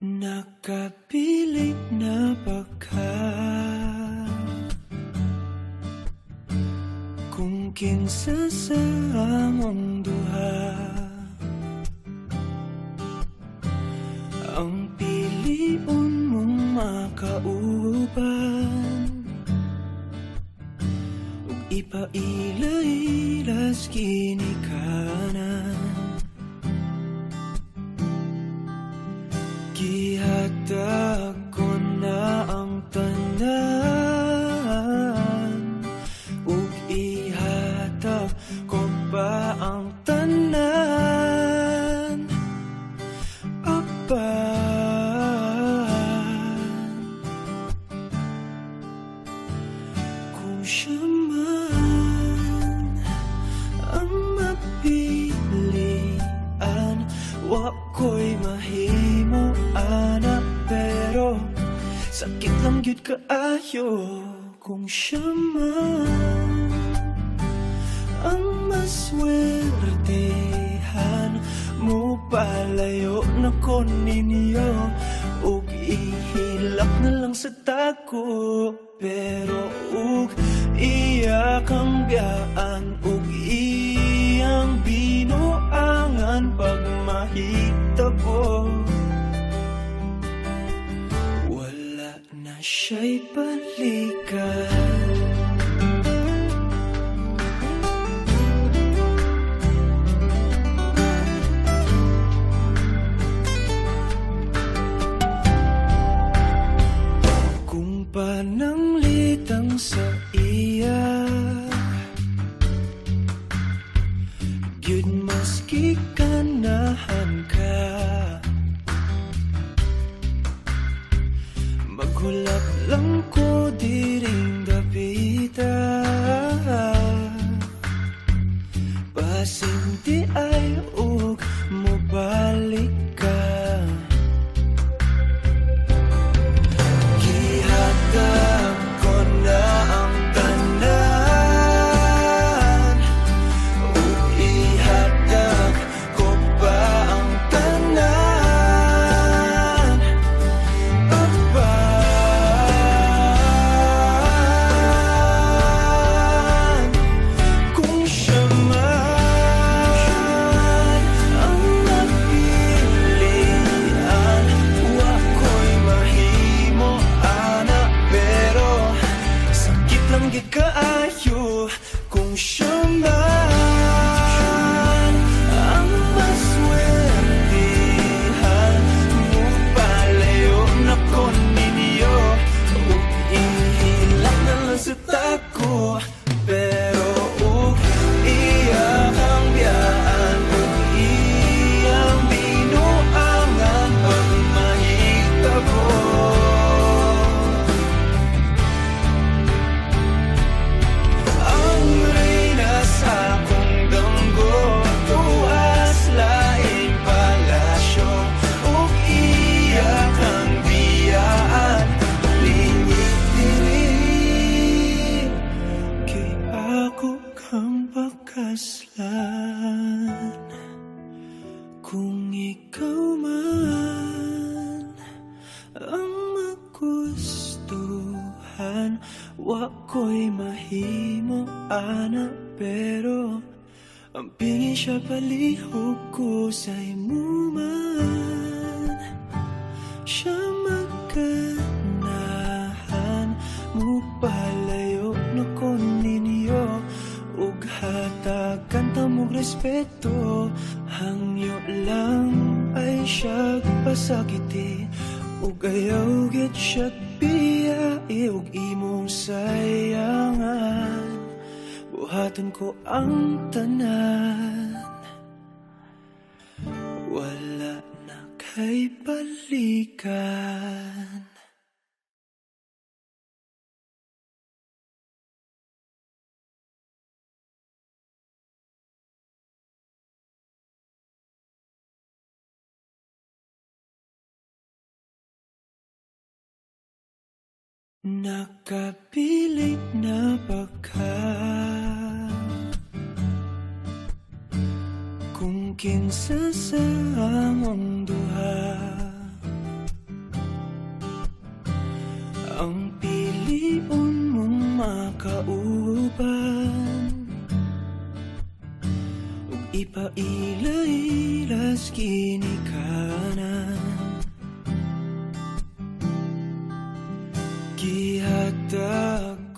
Nakapilit na ba ka? Kung kinsa sa among duha ang piliun mong makauban, ug ipailailas ginikanan. Gihatag ko na ang tanan, ug ihatag ko pa ang tanan. Apan kung siya man ang mapilian, wa ko'y mahimo ana, pero sakit lang gyud kaayo kung siya man ang maswertehan. Mo palayo na ko ninyo, ug ihilak na lang sa tako, pero ug iya kang biyaan, ug iyang binuangan pag mahitabo. Wala na siya'y balikan. Kung pananglitang sa iya, gyud maski kanahan ka, maghulap lang ko diring dapita, pasinti ay ug mobalik ka. Gihatag ko na ang tanan, ug ihatag ko pa ang tanan. Apan kung siya man ang napilian, wa ko'y mahimo ana, pero sakit lang gyud kaayo kung siya man ang maswertehan. Mo palayo na ko ninyo, ug ihilak na lang sa tako, pero ug iya kang biyaan, ug iyang binuangan pag mahitabo. Ang reyna sa akong danggo, tuwas laing palasyo, ug iya kang biyaan, lingit diri. Kay ako kang pakaslan, kung ikaw man ang magustuhan, wa ko'y mahimo ana, pero ang pingin siya palihog ko sa imo man. Siya magkanahan, mo palayo na ko ninyo, ug hatagan ta mong respeto. Hangyo lang ay siya pasakiti, ug ayaw gyud siya biyai, ug imong sayangan. Buhaton ko ang tanan, wala na kay balikan. Nakapilit na ba ka? Kung kinsa sa among duha ang piliun mong makauban ug ipailailas ginikanan gihatag